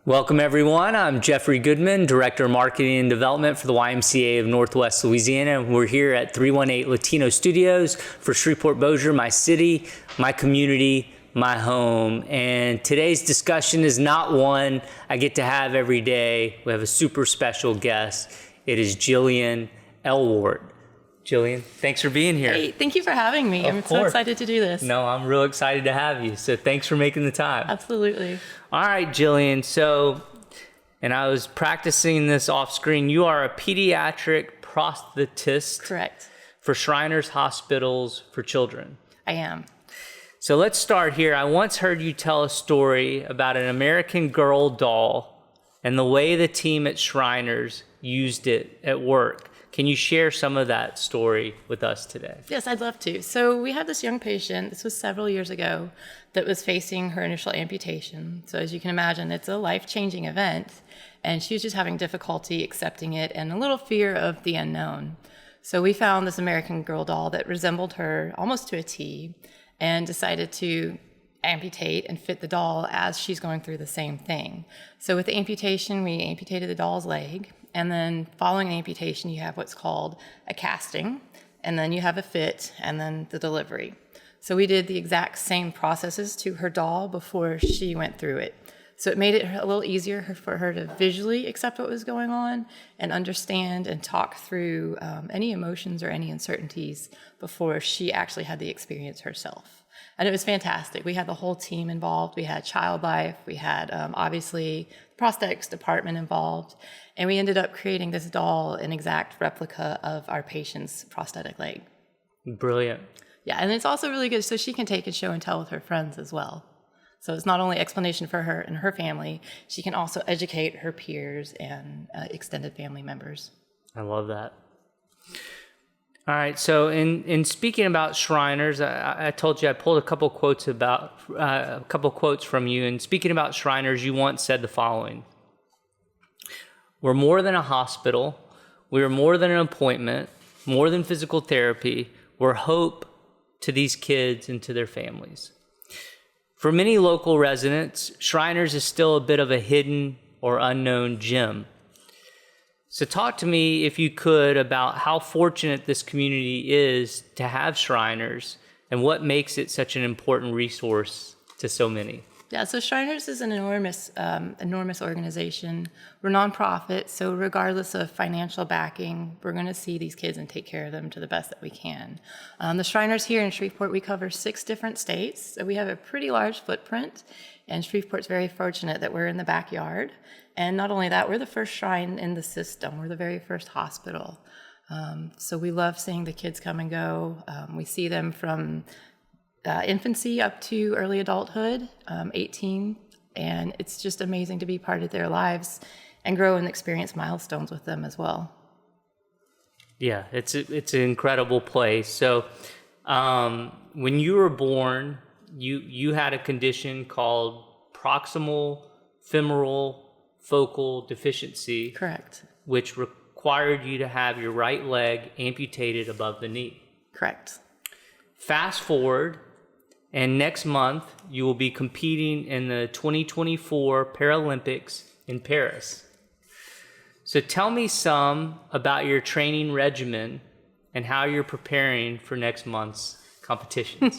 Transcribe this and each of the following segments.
Welcome everyone, I'm Jeffrey Goodman, Director of Marketing and Development for the YMCA of Northwest Louisiana. We're here at 318 Latino Studios for Shreveport-Bossier, my city, my community, my home. And today's discussion is not one I get to have every day. We have a super special guest. It is Jillian Elwart. Jillian, thanks for being here. Hey, thank you for having me. I'm so excited to do this. No, I'm real excited to have you. So thanks for making the time. Absolutely. All right, Jillian. So, and I was practicing this off screen. You are a pediatric prosthetist. Correct. For Shriners Hospitals for Children. I am. So let's start here. I once heard you tell a story about an American Girl doll and the way the team at Shriners used it at work. Can you share some of that story with us today? Yes, I'd love to. So we had this young patient, this was several years ago, that was facing her initial amputation. So as you can imagine, it's a life-changing event, and she was just having difficulty accepting it and a little fear of the unknown. So we found this American Girl doll that resembled her almost to a T and decided to amputate and fit the doll as she's going through the same thing. So with the amputation, we amputated the doll's leg. And then following amputation, you have what's called a casting, and then you have a fit, and then the delivery. So we did the exact same processes to her doll before she went through it. So it made it a little easier for her to visually accept what was going on and understand and talk through any emotions or any uncertainties before she actually had the experience herself. And it was fantastic. We had the whole team involved. We had Child Life. We had, obviously, the prosthetics department involved. And we ended up creating this doll, an exact replica of our patient's prosthetic leg. Brilliant. Yeah, and it's also really good so she can take and show and tell with her friends as well. So it's not only explanation for her and her family, she can also educate her peers and extended family members. I love that. All right, so in speaking about Shriners, I told you I pulled a couple quotes from you. And speaking about Shriners, you once said the following: "We're more than a hospital. We are more than an appointment, more than physical therapy. We're hope to these kids and to their families." For many local residents, Shriners is still a bit of a hidden or unknown gem. So talk to me, if you could, about how fortunate this community is to have Shriners and what makes it such an important resource to so many. Yeah, so Shriners is an enormous organization. We're nonprofit, so regardless of financial backing, we're going to see these kids and take care of them to the best that we can. The Shriners here in Shreveport, we cover 6 different states, so we have a pretty large footprint, and Shreveport's very fortunate that we're in the backyard. And not only that, we're the first shrine in the system. We're the very first hospital. So we love seeing the kids come and go. We see them from infancy up to early adulthood, 18, and it's just amazing to be part of their lives and grow and experience milestones with them as well. Yeah, it's an incredible place. So when you were born, you had a condition called proximal femoral focal deficiency. Correct. Which required you to have your right leg amputated above the knee. Correct. Fast forward, and next month you will be competing in the 2024 Paralympics in Paris. So tell me some about your training regimen and how you're preparing for next month's competitions.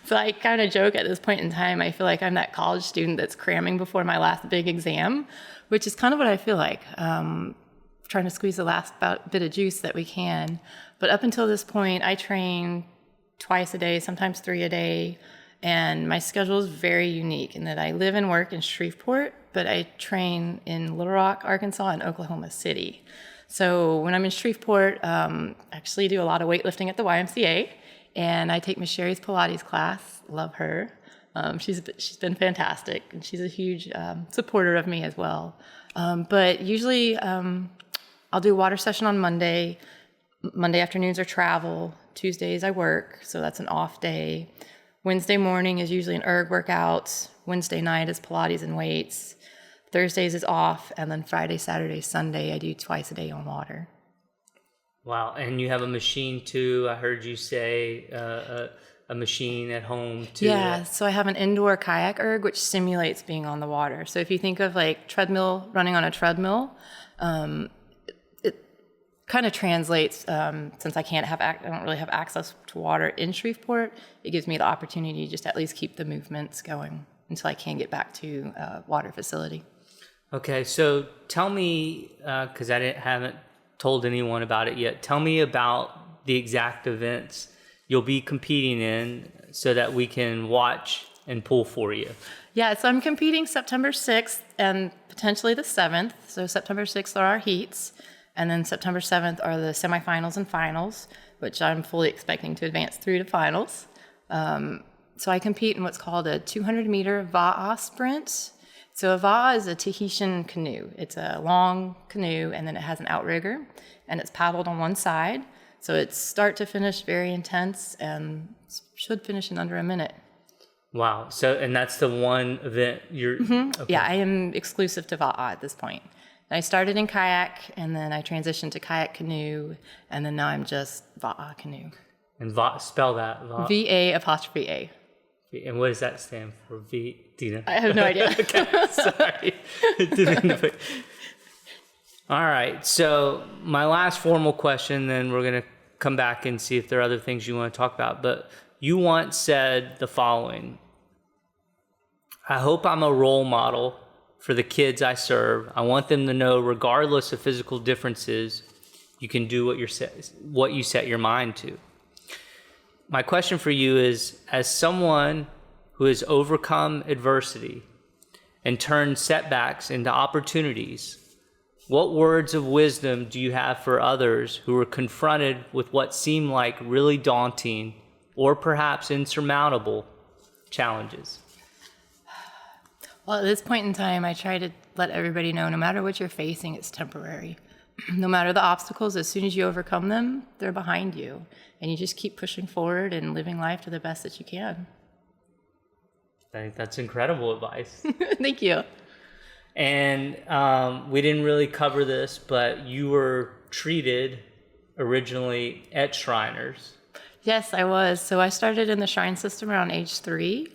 So I kind of joke at this point in time, I feel like I'm that college student that's cramming before my last big exam, which is kind of what I feel like. Trying to squeeze the last bit of juice that we can. But up until this point, I train twice a day, sometimes 3 a day. And my schedule is very unique in that I live and work in Shreveport, but I train in Little Rock, Arkansas, and Oklahoma City. So when I'm in Shreveport, I actually do a lot of weightlifting at the YMCA. And I take Miss Sherry's Pilates class. Love her. She's been fantastic, and she's a huge supporter of me as well. But usually I'll do a water session on Monday. Monday afternoons are travel. Tuesdays I work, so that's an off day. Wednesday morning is usually an erg workout. Wednesday night is Pilates and weights. Thursdays is off, and then Friday, Saturday, Sunday I do twice a day on water. Wow, and you have a machine too. I heard you say a machine at home to... Yeah, so I have an indoor kayak erg, which simulates being on the water. So if you think of like running on a treadmill, it kind of translates, since I don't really have access to water in Shreveport, it gives me the opportunity to just at least keep the movements going until I can get back to a water facility. Okay, so tell me, because I haven't told anyone about it yet, tell me about the exact events you'll be competing in so that we can watch and pull for you. Yeah, so I'm competing September 6th and potentially the 7th. So September 6th are our heats, and then September 7th are the semifinals and finals, which I'm fully expecting to advance through to finals. So I compete in what's called a 200-meter va'a sprint. So a va'a is a Tahitian canoe. It's a long canoe, and then it has an outrigger, and it's paddled on one side. So it's start to finish very intense and should finish in under a minute. Wow. So, and that's the one event you're... Mm-hmm. Okay. Yeah, I am exclusive to va'a at this point. I started in kayak, and then I transitioned to kayak canoe, and then now I'm just va'a canoe. And spell that. VA''A. And what does that stand for? Do you know? I have no idea. Okay, sorry. All right, so my last formal question, then we're going to come back and see if there are other things you want to talk about. But you once said the following: I hope I'm a role model for the kids I serve. I want them to know, regardless of physical differences, you can do what you set your mind to. My question for you is, as someone who has overcome adversity and turned setbacks into opportunities, what words of wisdom do you have for others who are confronted with what seem like really daunting or perhaps insurmountable challenges? Well, at this point in time, I try to let everybody know, no matter what you're facing, it's temporary. No matter the obstacles, as soon as you overcome them, they're behind you. And you just keep pushing forward and living life to the best that you can. I think that's incredible advice. Thank you. And we didn't really cover this, but you were treated originally at Shriners. Yes, I was. So I started in the Shrine system around age 3.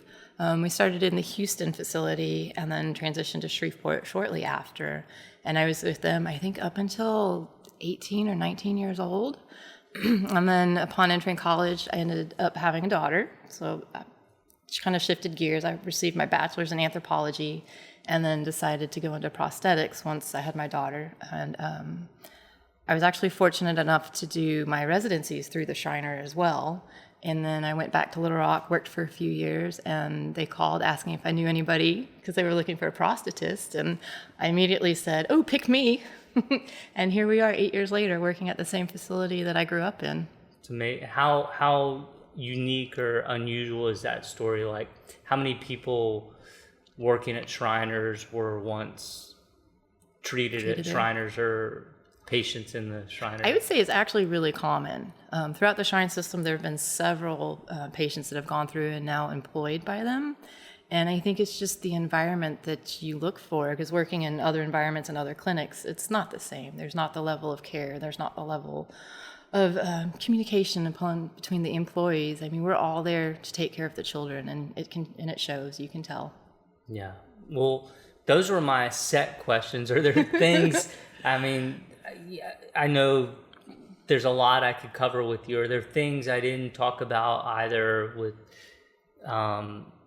We started in the Houston facility and then transitioned to Shreveport shortly after. And I was with them, I think, up until 18 or 19 years old. And then upon entering college, I ended up having a daughter. So I kind of shifted gears. I received my bachelor's in anthropology and then decided to go into prosthetics once I had my daughter. And I was actually fortunate enough to do my residencies through the Shriner as well. And then I went back to Little Rock, worked for a few years, and they called asking if I knew anybody because they were looking for a prosthetist. And I immediately said, "Oh, pick me." And here we are 8 years later working at the same facility that I grew up in. It's amazing. How unique or unusual is that story? Like, how many people working at Shriners were once treated at Shriners or patients in the Shriners? I would say it's actually really common. Throughout the Shrine system, there have been several patients that have gone through and now employed by them. And I think it's just the environment that you look for, because working in other environments and other clinics, it's not the same. There's not the level of care. There's not the level of communication between the employees. I mean, we're all there to take care of the children, and it shows. You can tell. Yeah. Well, those were my set questions. Are there things? I mean, I know there's a lot I could cover with you. Are there things I didn't talk about either with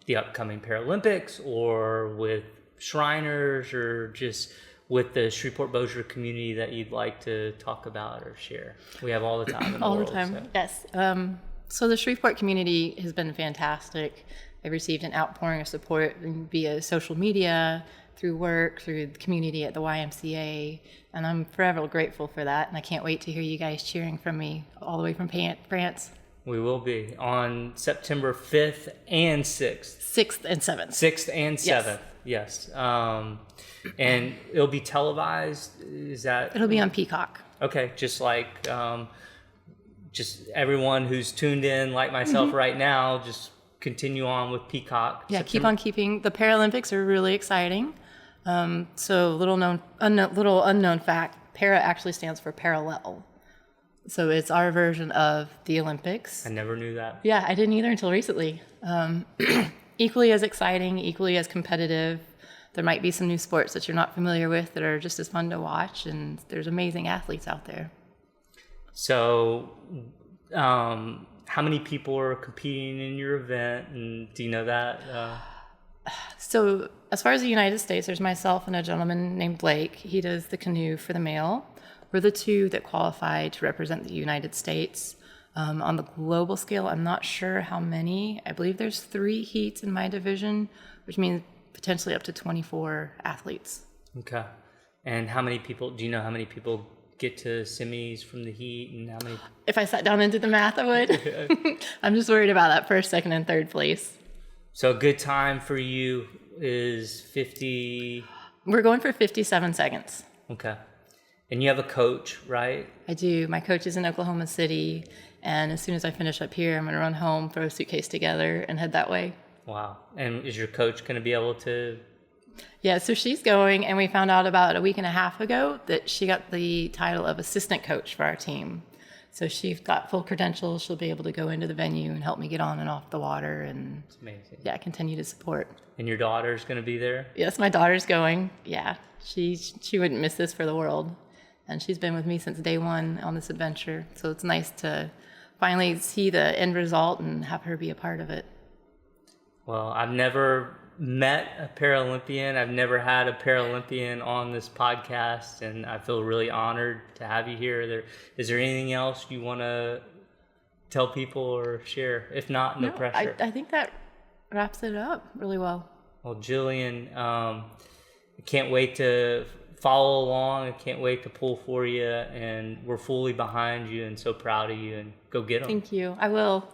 the upcoming Paralympics or with Shriners or just with the Shreveport-Bossier community that you'd like to talk about or share? We have all the time in the all world. the time, so. Yes. So the Shreveport community has been fantastic. I received an outpouring of support via social media, through work, through the community at the YMCA, and I'm forever grateful for that, and I can't wait to hear you guys cheering from me all the way from France. We will be on September 5th and 6th. 6th and 7th. 6th and 7th, yes. And it'll be televised, is that? It'll be on Peacock. Okay, just like just everyone who's tuned in, like myself right now, just continue on with Peacock. Yeah, keep on keeping. The Paralympics are really exciting. So little unknown fact, para actually stands for parallel. So it's our version of the Olympics. I never knew that. Yeah, I didn't either until recently. Equally as exciting, equally as competitive. There might be some new sports that you're not familiar with that are just as fun to watch, and there's amazing athletes out there. So, how many people are competing in your event, and do you know that? So as far as the United States, there's myself and a gentleman named Blake. He does the canoe for the male. We're the two that qualify to represent the United States. On the global scale, I'm not sure how many. I believe there's 3 heats in my division, which means potentially up to 24 athletes. Okay. And how many people, do you know how many people get to semis from the heat, and how many? If I sat down and did the math, I would. I'm just worried about that first, second, and third place. So a good time for you is 50? We're going for 57 seconds. Okay. And you have a coach, right? I do. My coach is in Oklahoma City, and as soon as I finish up here, I'm going to run home, throw a suitcase together, and head that way. Wow. And is your coach going to be able to? Yeah, so she's going, and we found out about a week and a half ago that she got the title of assistant coach for our team. So she's got full credentials. She'll be able to go into the venue and help me get on and off the water, and It's amazing. yeah, continue to support. And your daughter's going to be there? Yes, my daughter's going. Yeah, she wouldn't miss this for the world. And she's been with me since day one on this adventure. So it's nice to finally see the end result and have her be a part of it. Well, I've never met a Paralympian. I've never had a Paralympian on this podcast, and I feel really honored to have you here. Is there anything else you want to tell people or share? If not, no pressure. I think that wraps it up really well. Well, Jillian, I can't wait to follow along. I can't wait to pull for you, and we're fully behind you and so proud of you, and go get them. Thank you. I will.